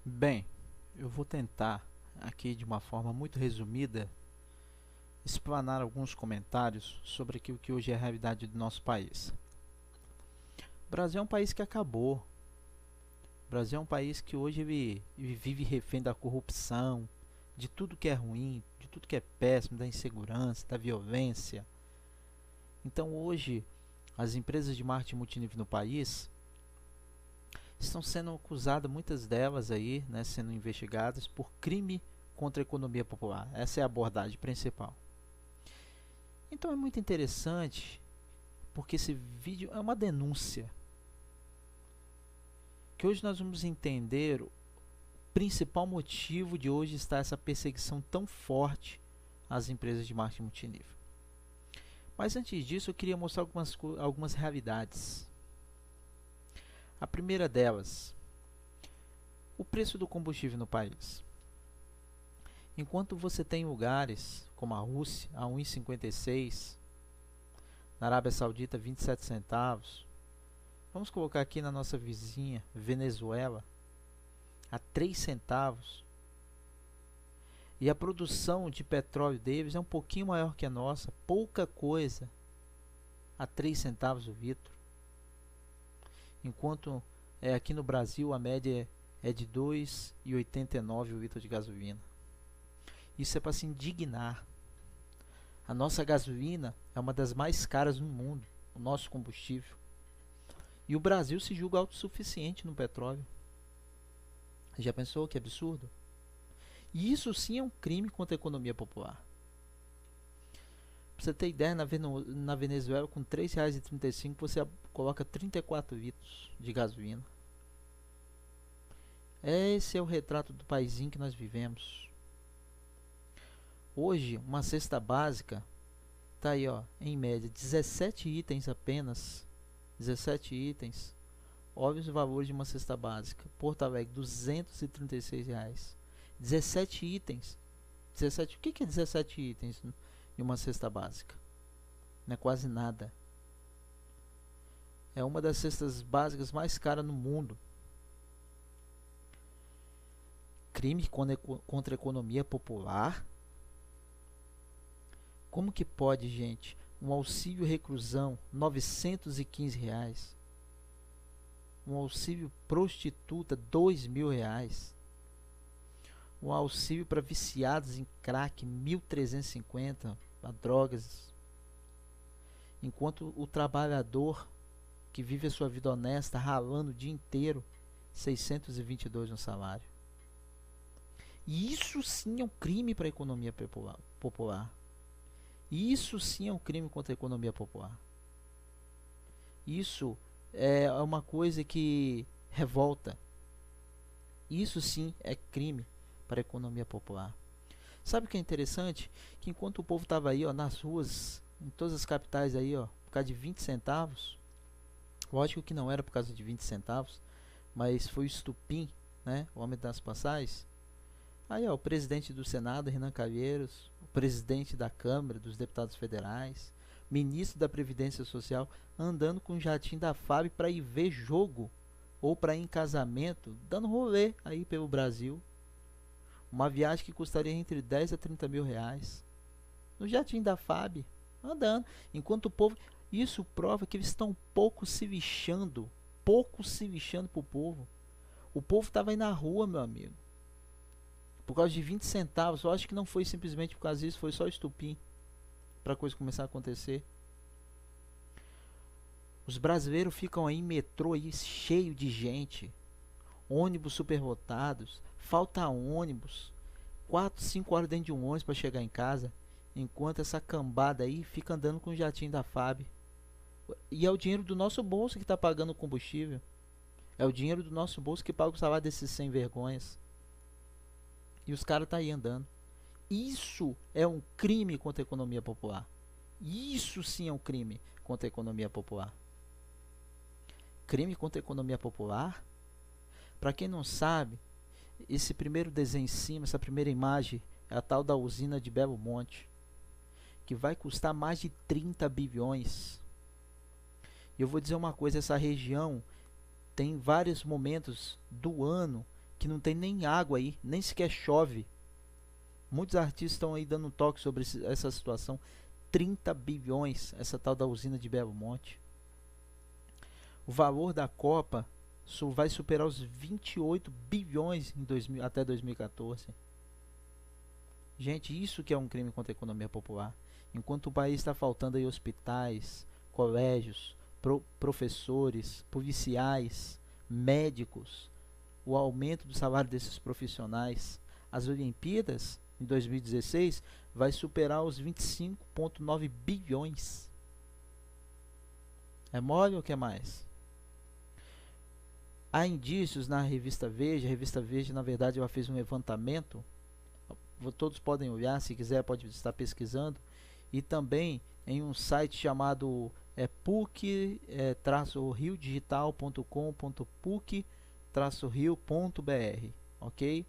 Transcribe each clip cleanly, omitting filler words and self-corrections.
Bem, eu vou tentar aqui de uma forma muito resumida explanar alguns comentários sobre aquilo que hoje é a realidade do nosso país. O Brasil é um país que acabou. O Brasil é um país que hoje vive refém da corrupção, de tudo que é ruim, de tudo que é péssimo, da insegurança, da violência. Então hoje as empresas de marketing multinível no país estão sendo acusadas, muitas delas aí, né, sendo investigadas por crime contra a economia popular. Essa é a abordagem principal. Então é muito interessante, porque esse vídeo é uma denúncia. Que hoje nós vamos entender o principal motivo de hoje estar essa perseguição tão forte às empresas de marketing multinível. Mas antes disso, eu queria mostrar algumas realidades. A primeira delas, o preço do combustível no país. Enquanto você tem lugares como a Rússia a 1,56, na Arábia Saudita 27 centavos, vamos colocar aqui na nossa vizinha Venezuela a 3 centavos, e a produção de petróleo deles é um pouquinho maior que a nossa, pouca coisa, a 3 centavos o litro. Enquanto aqui no Brasil a média é de 2,89 o litro de gasolina. Isso é para se indignar. A nossa gasolina é uma das mais caras no mundo, o nosso combustível. E o Brasil se julga autossuficiente no petróleo. Já pensou que absurdo? E isso sim é um crime contra a economia popular. Para você ter ideia, na Venezuela, com R$ 3,35, você coloca 34 litros de gasolina. Esse é o retrato do paísinho que nós vivemos. Hoje, uma cesta básica está aí, ó, em média, 17 itens apenas. 17 itens. Olha os valores de uma cesta básica. Porto Alegre, R$ 236. 17 itens. 17, o que é 17 itens em uma cesta básica? Não é quase nada. É uma das cestas básicas mais caras no mundo. Crime contra a economia popular. Como que pode, gente? Um auxílio reclusão, R$ 915. Um auxílio prostituta, R$ 2.000. Um auxílio para viciados em crack, 1.350 para drogas. Enquanto o trabalhador que vive a sua vida honesta, ralando o dia inteiro, 622 no salário. E isso sim é um crime para a economia popular. Isso sim é um crime contra a economia popular. Isso é uma coisa que revolta. Isso sim é crime para a economia popular. Sabe o que é interessante? Que enquanto o povo estava aí, ó, nas ruas, em todas as capitais aí, ó, por causa de 20 centavos, lógico que não era por causa de 20 centavos, mas foi o estupim, né, o aumento das passagens. Aí, ó, o presidente do Senado, Renan Calheiros, o presidente da Câmara dos Deputados Federais, ministro da Previdência Social, andando com o jatinho da FAB para ir ver jogo ou para ir em casamento, dando rolê aí pelo Brasil. Uma viagem que custaria entre 10 a 30 mil reais. No jatinho da FAB, andando. Enquanto o povo... Isso prova que eles estão pouco se lixando pro povo. O povo estava aí na rua, meu amigo. Por causa de 20 centavos. Eu acho que não foi simplesmente por causa disso, foi só estupim para a coisa começar a acontecer. Os brasileiros ficam aí em metrô aí cheio de gente, ônibus superlotados, falta ônibus, 4, 5 horas dentro de um ônibus para chegar em casa, enquanto essa cambada aí fica andando com o jatinho da FAB. E é o dinheiro do nosso bolso que está pagando o combustível. É o dinheiro do nosso bolso que paga o salário desses sem vergonhas. E os caras tá aí andando. Isso é um crime contra a economia popular. Isso sim é um crime contra a economia popular. Crime contra a economia popular? Para quem não sabe, esse primeiro desenho em cima, essa primeira imagem, é a tal da usina de Belo Monte, que vai custar mais de 30 bilhões. E eu vou dizer uma coisa, essa região tem vários momentos do ano que não tem nem água aí, nem sequer chove. Muitos artistas estão aí dando um toque sobre essa situação. 30 bilhões, essa tal da usina de Belo Monte. O valor da Copa vai superar os 28 bilhões até 2014. Gente, isso que é um crime contra a economia popular. Enquanto o país está faltando aí hospitais, colégios, professores, policiais, médicos, o aumento do salário desses profissionais, as Olimpíadas em 2016 vai superar os 25,9 bilhões. É mole ou quer mais? Há indícios na revista Veja. A revista Veja, na verdade, ela fez um levantamento. Todos podem olhar, se quiser pode estar pesquisando. E também em um site chamado puc-riodigital.com.puc-rio.br, ok?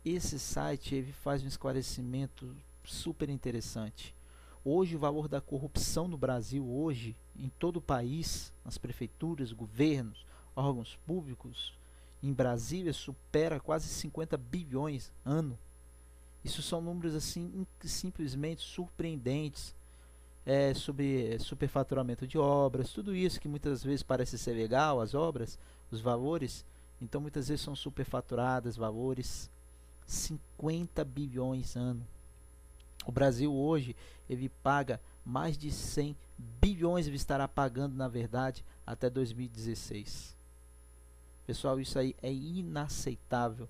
Esse site ele faz um esclarecimento super interessante. Hoje o valor da corrupção no Brasil, hoje, em todo o país, nas prefeituras, governos, órgãos públicos, em Brasília, supera quase 50 bilhões ano. Isso são números assim simplesmente surpreendentes. Sobre superfaturamento de obras, tudo isso que muitas vezes parece ser legal, as obras, os valores, então muitas vezes são superfaturadas, valores 50 bilhões ano. O Brasil hoje, ele paga mais de 100 bilhões, ele estará pagando na verdade até 2016. Pessoal, isso aí é inaceitável.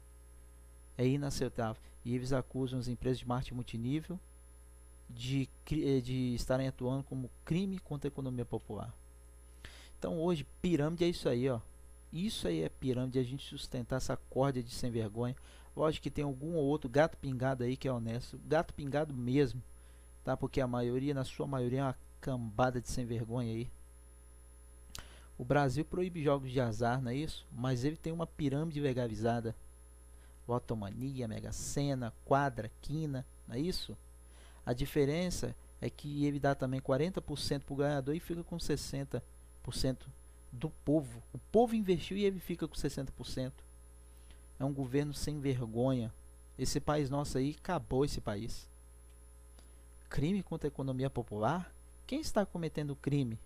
É inaceitável. E eles acusam as empresas de marketing multinível de estarem atuando como crime contra a economia popular. Então hoje, pirâmide é isso aí, ó. Isso aí é pirâmide, a gente sustentar essa corda de sem vergonha. Lógico que tem algum ou outro gato pingado aí que é honesto. Gato pingado mesmo, tá? Porque a maioria, na sua maioria, é uma cambada de sem vergonha aí. O Brasil proíbe jogos de azar, não é isso? Mas ele tem uma pirâmide legalizada. Lotomania, Mega Sena, quadra, quina, não é isso? A diferença é que ele dá também 40% para o ganhador e fica com 60% do povo. O povo investiu e ele fica com 60%. É um governo sem vergonha. Esse país nosso aí, acabou esse país. Crime contra a economia popular? Quem está cometendo crime?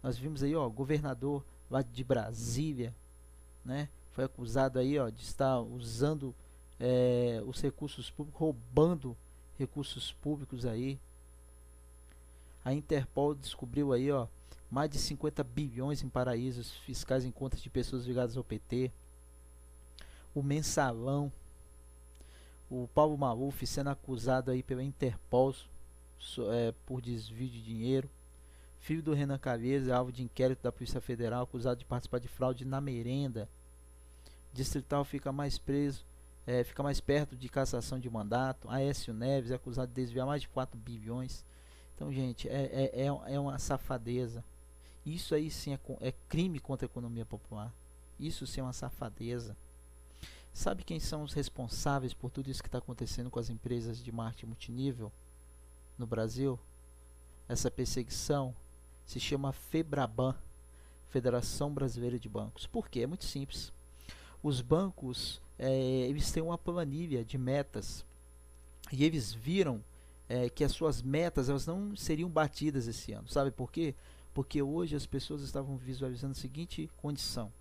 Nós vimos aí, ó, governador lá de Brasília, né? Foi acusado aí, ó, de estar usando os recursos públicos, roubando recursos públicos aí. A Interpol descobriu aí, ó, mais de 50 bilhões em paraísos fiscais em contas de pessoas ligadas ao PT. O Mensalão, o Paulo Maluf sendo acusado aí pela Interpol por desvio de dinheiro. Filho do Renan Calheiros é alvo de inquérito da Polícia Federal, acusado de participar de fraude na merenda. Distrital fica mais perto de cassação de mandato. Aécio Neves é acusado de desviar mais de 4 bilhões. Então, gente, é uma safadeza. Isso aí sim é crime contra a economia popular. Isso sim é uma safadeza. Sabe quem são os responsáveis por tudo isso que está acontecendo com as empresas de marketing multinível no Brasil? Essa perseguição se chama FEBRABAN, Federação Brasileira de Bancos. Por quê? É muito simples. Os bancos eles têm uma planilha de metas e eles viram que as suas metas elas não seriam batidas esse ano. Sabe por quê? Porque hoje as pessoas estavam visualizando a seguinte condição.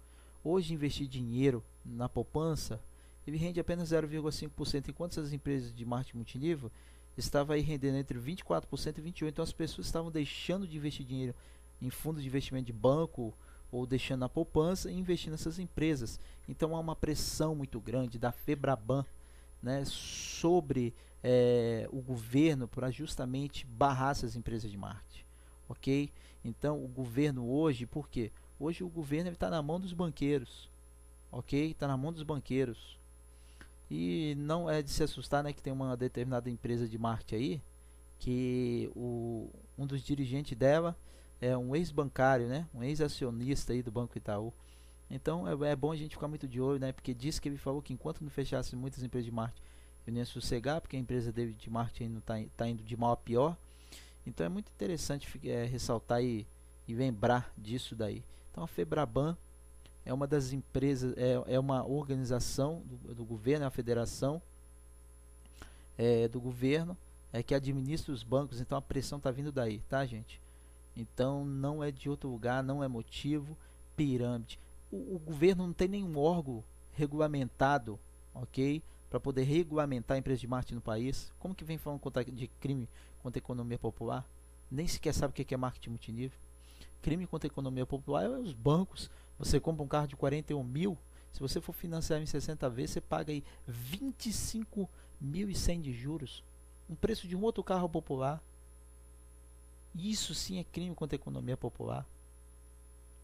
Hoje investir dinheiro na poupança ele rende apenas 0,5%, enquanto as empresas de marketing multinível estavam aí rendendo entre 24% e 28%. Então as pessoas estavam deixando de investir dinheiro em fundo de investimento de banco ou deixando na poupança e investindo nessas empresas. Então há uma pressão muito grande da FEBRABAN, né, sobre o governo para justamente barrar essas empresas de marketing, ok? Então o governo hoje, por quê? Hoje o governo está na mão dos banqueiros, ok? Está na mão dos banqueiros. E não é de se assustar, né, que tem uma determinada empresa de marketing aí, que um dos dirigentes dela é um ex-bancário, né, um ex-acionista aí do Banco Itaú. Então é bom a gente ficar muito de olho, né, porque disse que ele falou que enquanto não fechasse muitas empresas de marketing, ele não ia sossegar, porque a empresa dele de marketing não tá indo de mal a pior. Então é muito interessante ressaltar e lembrar disso daí. Então a FEBRABAN é uma das empresas, é uma organização do governo, é uma federação do governo que administra os bancos, então a pressão está vindo daí, tá, gente? Então não é de outro lugar, não é motivo, pirâmide. O governo não tem nenhum órgão regulamentado, ok? Para poder regulamentar a empresa de marketing no país. Como que vem falando de crime contra a economia popular? Nem sequer sabe o que é marketing multinível. Crime contra a economia popular é os bancos. Você compra um carro de 41 mil, se você for financiar em 60 vezes, você paga aí 25.100 de juros. Um preço de um outro carro popular. Isso sim é crime contra a economia popular.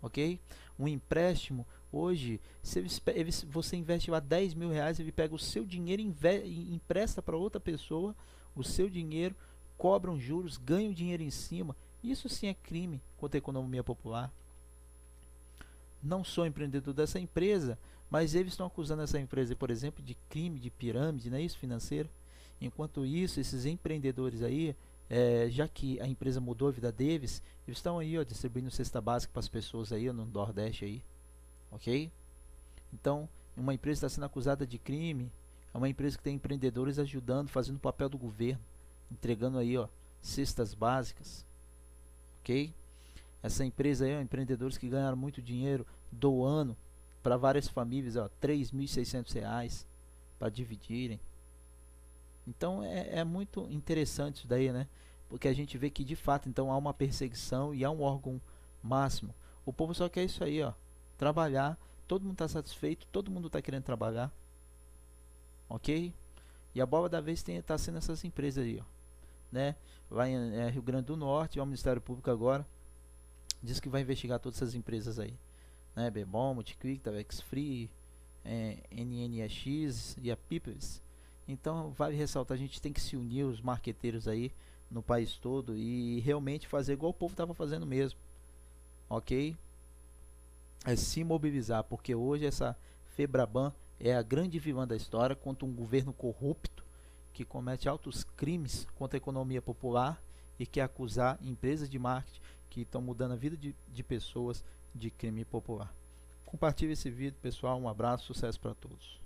Ok? Um empréstimo, hoje, se você investe lá 10 mil reais, ele pega o seu dinheiro e empresta para outra pessoa, o seu dinheiro, cobram juros, ganham dinheiro em cima. Isso sim é crime contra a economia popular. Não sou empreendedor dessa empresa, mas eles estão acusando essa empresa, por exemplo, de crime, de pirâmide, não é isso, financeiro? Enquanto isso, esses empreendedores aí, já que a empresa mudou a vida deles, eles estão aí, ó, distribuindo cesta básica para as pessoas aí, ó, no Nordeste aí, ok? Então, uma empresa está sendo acusada de crime, é uma empresa que tem empreendedores ajudando, fazendo o papel do governo, entregando aí, ó, cestas básicas, ok? Essa empresa aí, ó, empreendedores que ganharam muito dinheiro doando para várias famílias, ó, R$ 3.600 para dividirem. Então é muito interessante isso daí, né? Porque a gente vê que de fato então há uma perseguição e há um órgão máximo. O povo só quer isso aí, ó, trabalhar. Todo mundo está satisfeito, todo mundo está querendo trabalhar, ok? E a bola da vez está sendo essas empresas aí, ó, né? Vai em Rio Grande do Norte, o Ministério Público agora diz que vai investigar todas essas empresas aí, né? Bebom, Multiquick, Tavex Free, NNX e a Peoples. Então vale ressaltar, a gente tem que se unir, os marqueteiros aí no país todo, e realmente fazer igual o povo estava fazendo mesmo, ok? É se mobilizar, porque hoje essa Febraban é a grande vilã da história contra um governo corrupto que comete altos crimes contra a economia popular e quer acusar empresas de marketing que estão mudando a vida de pessoas de crime popular. Compartilhe esse vídeo, pessoal. Um abraço, sucesso para todos.